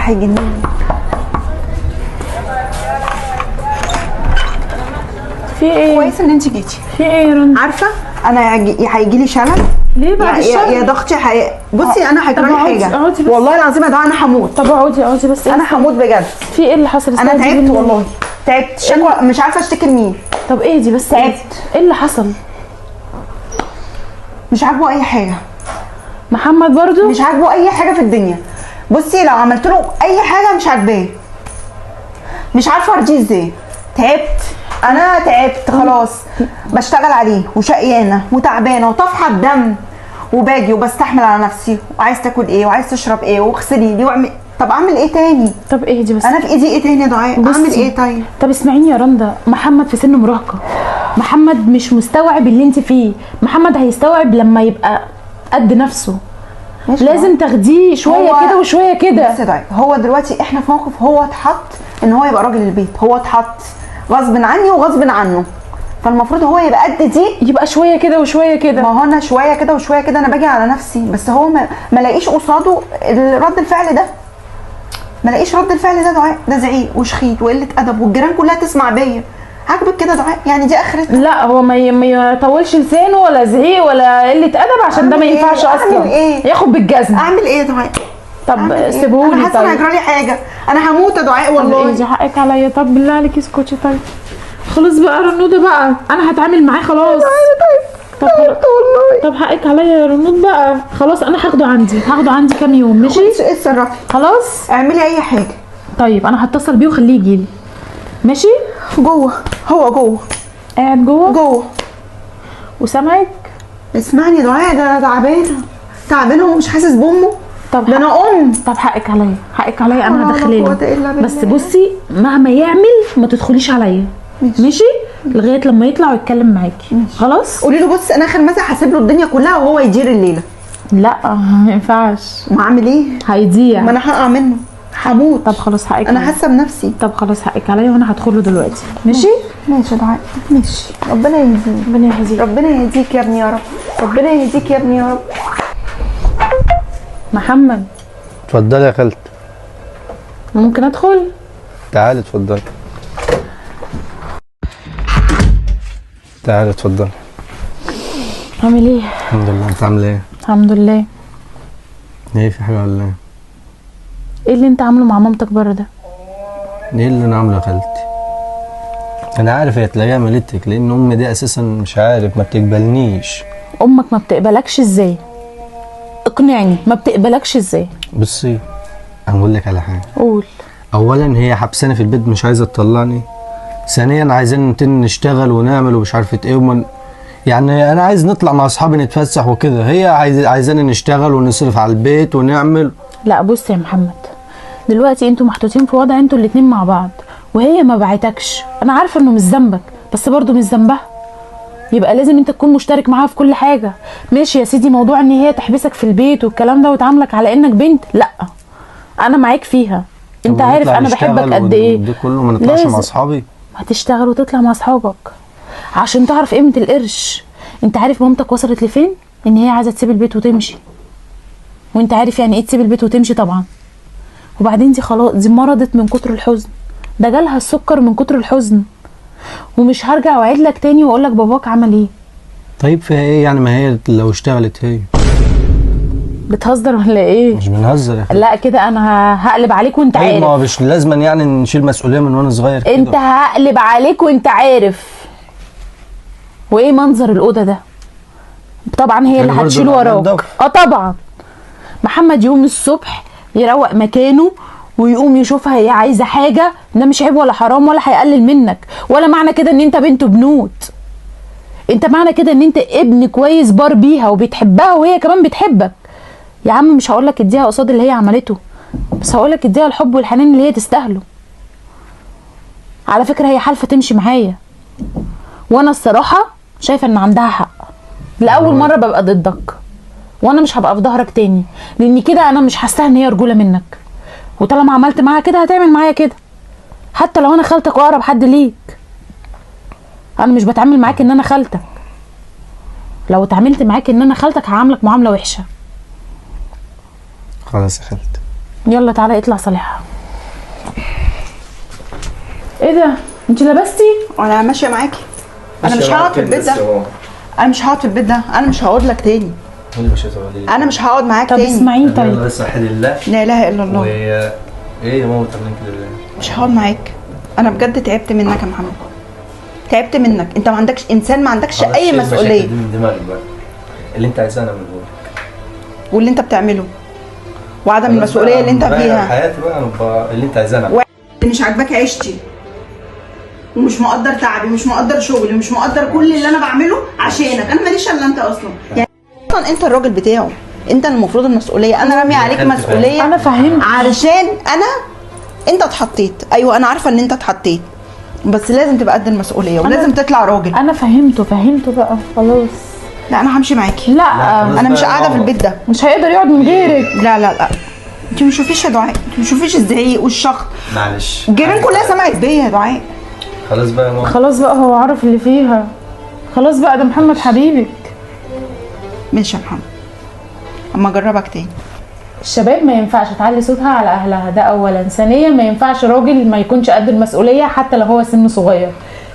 هيجنني. في ايه؟ كويس ان انت جيتي. في ايه يا رنا؟ عارفه انا هيجي لي شلل. ليه بعد الشر؟ يا ضغطي بصي انا هيجرالي حاجه. والله العظيم يا دعاء انا هموت. طب اقعدي بس. انا هموت بجد. في ايه اللي حصل؟ انا تعبت والله، تعبت شكوى مش عارفه اشتكي لمين. طب اهدي بس. تعبت. ايه اللي حصل؟ مش عاجبه اي حاجه. محمد برضو مش عاجبه اي حاجه في الدنيا. بصي لو عملت له اي حاجه مش عاجباه، مش عارفه ارضيه ازاي. تعبت، انا تعبت خلاص. بشتغل عليه وشقيانه وتعبانه وطافحه الدم، وباجي وبستحمل على نفسي. وعايز تاكل ايه وعايز تشرب ايه واغسلي دي واعمل. طب اعمل ايه تاني؟ طب اهدي بس. انا في ايدي ايه تاني يا دعاء؟ اعمل ايه طيب؟ طب اسمعيني يا رندا، محمد في سن مراهقه. محمد مش مستوعب اللي انت فيه. محمد هيستوعب لما يبقى قد نفسه. لازم تاخديه شويه كده وشويه كده. بس يا دعاء هو دلوقتي احنا في موقف، هو اتحط ان هو يبقى راجل البيت، هو اتحط غصب عني وغصب عنه، فالمفروض هو يبقى قد دي. يبقى شويه كده وشويه كده. ما هو انا شويه كده وشويه كده انا باجي على نفسي، بس هو ما لاقيش قصاده رد الفعل ده. ما لاقيش رد الفعل ده دعاء. ده زعيق وشخيط وقله ادب والجيران كلها تسمع بيا. عاجبك كده دعاء؟ يعني دي اخرتها. لا هو ما يطولش لسانه ولا زعيق ولا قله ادب، عشان ده ما ينفعش اصلا. اعمل ايه؟ ياخد بالجزمه. اعمل ايه يا دعاء؟ طب سيبهولي. انا حاسه ان هيجرالي حاجه، انا هموت يا دعاء والله. طب ايه حقك عليا؟ طب بالله عليكي اسكتي. طيب خلاص بقى رنوده بقى، انا هتعامل معاه خلاص. طب والله. طب حقك عليا يا رنود بقى. خلاص انا هاخده عندي كام يوم. ماشي اتصرفي خلاص. اعملي اي حاجه. طيب انا هتصل بيه وخليه يجيلي. ماشي. جوه، هو جوه قاعد جوه وسامعك. اسمعني يا دعاء، ده انا تعبانه ومش حاسس بامه. طب ده انا طب حقك عليا انا هدخلله. بس بالله. بصي مهما يعمل ما تدخليش عليا. ماشي لغايه لما يطلع ويتكلم معاكي. خلاص قولي له بص انا اخر مثلا هسيب له الدنيا كلها وهو يدير الليله. لا ما ينفعش. ما اعمل ايه؟ هيضيع. ما انا هقع منه هموت. طب خلاص حقك انا حاسه بنفسي. طب خلاص حقك عليا وانا هدخله دلوقتي. ماشي ماشي يا دعاء ماشي. ربنا يهديك. ربنا يهديك يا ابني يا رب. ربنا يهديك يا ابني يا رب. محمد اتفضلي يا خالتي. ممكن ادخل؟ تعالي اتفضلي. تعالي اتفضلي. عامل ايه؟ الحمد لله. انت عامله ايه؟ الحمد لله. ايه في حاجه ولا ايه؟ ايه اللي انت عامله مع مامتك بره ده؟ ايه اللي انا عامله يا خالتي؟ انا عارف هي تلاقيها ملتك، لان امي دي اساسا مش عارف ما بتقبلنيش. امك ما بتقبلكش ازاي؟ اقنعني، ما بتقبلكش ازاي؟ بصي انا هقول لك على حاجه. قول. اولا هي حبساني في البيت مش عايزه تطلعني. ثانيا عايزين نشتغل ونعمل ومش عارفه ايه يعني انا عايز نطلع مع اصحابي نتفسح وكده، هي عايزاني نشتغل ونصرف على البيت ونعمل. لا بص يا محمد، دلوقتي انتوا محطوطين في وضع انتوا الاتنين مع بعض، وهي ما بعتكش. انا عارفه انه مش ذنبك بس برضه مش ذنبها. يبقى لازم انت تكون مشترك معاها في كل حاجه. ماشي يا سيدي، موضوع ان هي تحبسك في البيت والكلام ده وتعاملك على انك بنت، لا انا معاك فيها. انت عارف انا بحبك قد ايه. ده كله ما نطلعش مع اصحابي؟ هتشتغل وتطلع مع اصحابك عشان تعرف قيمه القرش. انت عارف مامتك وصلت لفين؟ ان هي عايزه تسيب البيت وتمشي. وانت عارف يعني ايه تسيب البيت وتمشي طبعا. وبعدين دي خلاص، دي مرضت من كتر الحزن. ده جالها السكر من كتر الحزن. ومش هرجع واعيد لك تاني واقول لك باباك عمل ايه. طيب فيها ايه يعني؟ ما هي لو اشتغلت هي. بتهزر ولا ايه؟ مش بنهزر يا اخي. لا كده انا هقلب عليك وانت عارف. ما هو مش لازم يعني نشيل مسؤوليه من وانا صغير كده. انت هقلب عليك وانت عارف. وايه منظر الاوضه ده؟ طبعا هي اللي هتشيل وراك. طبعا. محمد يقوم الصبح يروق مكانه ويقوم يشوفها هي عايزه حاجه. ده مش عيب ولا حرام ولا هيقلل منك، ولا معنى كده ان انت بنت بنوت. انت معنى كده ان انت ابن كويس بار بيها وبتحبها وهي كمان بتحبك. يا عم مش هقولك اديها قصاد اللي هي عملته، بس هقولك اديها الحب والحنان اللي هي تستاهله. على فكره هي حالفه تمشي معايا، وانا الصراحه شايفه ان عندها حق. لاول مره ببقى ضدك، وانا مش هبقى في ظهرك تاني، لان كده انا مش حاساها ان هي رجوله منك. وطالما عملت معاها كده هتعمل معايا كده، حتى لو انا خالتك واقرب حد ليك. انا مش بتعامل معاك ان انا خالتك. لو اتعاملت معاك ان انا خالتك هعاملك معامله وحشه. خلاص يا خالتي. يلا تعالى اطلع صالحها. ايه ده؟ انت لبستي؟ وانا ماشيه معاكي. انا مش هقعد في البيت ده. انا مش هقعد في البيت ده. انا مش هقعد لك تاني. انا مش هقعد معاك طب تاني. اسمعيني طيب. بس وحد الله. لا اله الا الله. ايه يا ماما تعملين كده ليه؟ مش هقعد معاك. انا بجد تعبت منك يا محمد. تعبت منك. انت ما عندكش انسان، ما عندكش اي مسؤوليه. دي من دماغك بقى. اللي انت عايزاه انا من جواك. واللي انت بتعمله وعدم المسؤوليه اللي انت فيها. حياتي بقى اللي انت عايزاه انا. مش عاجباك عيشتي، ومش مقدر تعبي، ومش مقدر شغلي، ومش مقدر كل اللي انا بعمله عشانك. انا ماليش الا انت اصلا. يعني اصلا انت الراجل بتاعه، انت المفروض المسؤوليه. انا رامي عليك مسؤوليه. انا فاهمت علشان انت اتحطيت. ايوه انا عارفه ان انت اتحطيت، بس لازم تبقى قد المسؤوليه ولازم تطلع راجل. انا فهمته بقى خلاص. لا انا همشي معاكي. لا انا مش قاعده في البيت ده. مش هيقدر يقعد من غيرك. لا لا لا، انت ما تشوفيش يا دعاء، انت ما تشوفيش الزعيق والشخط. معلش الجيران كلها سمعت بيا يا دعاء. خلاص بقى يا ماما. خلاص بقى، هو عارف اللي فيها. خلاص بقى، ده محمد حبيبك. ماشي يا محمد، اما اجربك تاني. الشباب ما ينفعش تعلي صوتها على اهلها، ده اولا. ثانيا ما ينفعش راجل ما يكونش قد المسؤوليه حتى لو هو سنه صغير.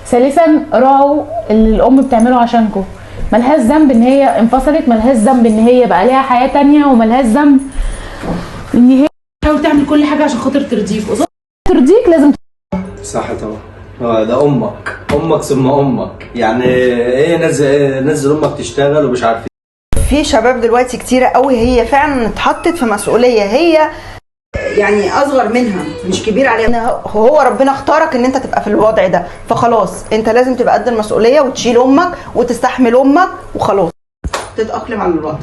ثالثا راعوا اللي الام بتعمله عشانكم. ملهاش ذنب ان هي انفصلت، ملهاش ذنب ان هي بقى ليها حياه تانية، وملهاش ذنب ان هي تحاول تعمل كل حاجه عشان خاطر ترضيك. ترضيك لازم صح طبعا. ده امك ثم امك. يعني ايه نزل امك تشتغل ومش عارف. في شباب دلوقتي كتيرة قوي هي فعلا اتحطت في مسؤولية هي يعني اصغر منها، مش كبير عليها. هو ربنا اختارك ان انت تبقى في الوضع ده، فخلاص انت لازم تبقى قد المسؤولية وتشيل امك وتستحمل امك وخلاص تتأقلم على الوضع.